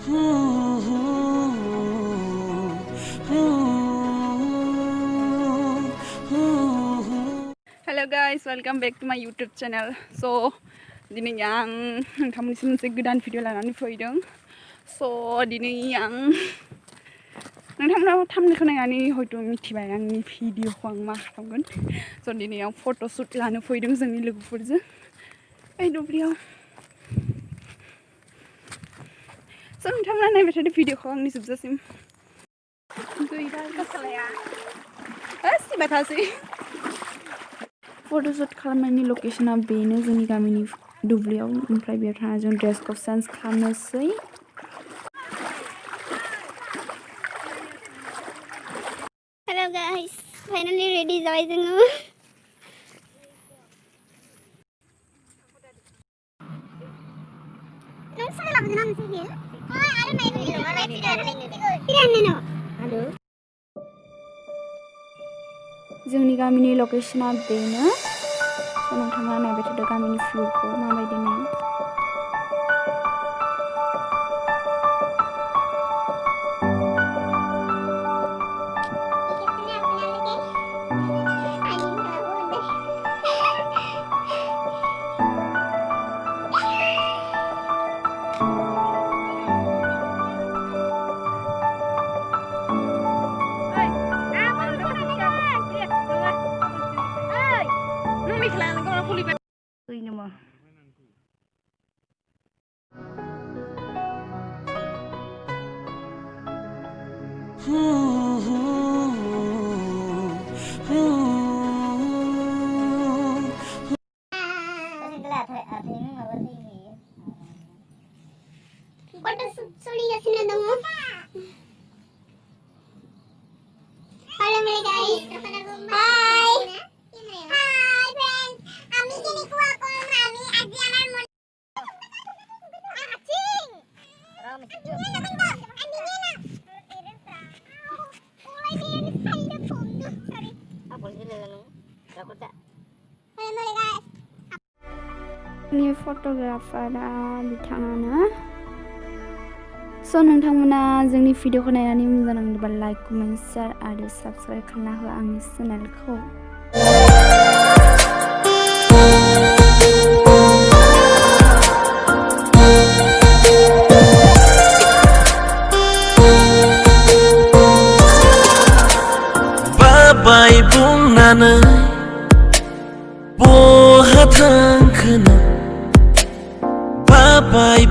Hello guys, welcome back to my YouTube channel. So, dini yang nontonnya moनसे Godan video लानानै फैदों. So, dini yang नोंथांमोनाबो थामनेलखौ नायनानै हयथ' मिथिबाय आंनि भिडिअखौ आं मा खालामगोन. So, दिनै आं photoshoot लानो फैदों जोंनि लोगोफोरजों. ओइ दुब्लियाव. So, नोंथांमोना नायबाय थादो भिडिअखौ आंनि जोबजासिम. गैला गासैया. सिबाय थासै. photoshoot खालामनायनि लकेशना बेनो जोंनि गामिनि दुब्लियाव ओमफ्राय बेयाव थाना जों ड्रेसखौ चेन्ज खालामनोसै. Hello guys, finally ready जाबाय जोङो. नों साला लाबोदों ना मोनसे बियो? ओइ आरो नायनो हेलौ जोंनि गामिनि लकेशना बेनो. So, नोंथाङा नायबाय थादो गामिनि फ्ल'रखौ माबायदि नुयो. Halo guys. Hai. Hai friends. Ami kini kuat kalau Ami aji আমার মন acing. Ami niya na. Mulai niya ni saya fondo. Sorry. Apa sila lang? Dapat tak? Halo guys. Ini fotografernya बिथाङानो. So, नोंथांमोना जोंनि भिडिअखौ नायनानै मोजां नांदोंबा like, comment, share आरो subscribe खालामना हो आंनि चेनेलखौ. बाबाय बुंनानै बहा थांखोनो बाबाय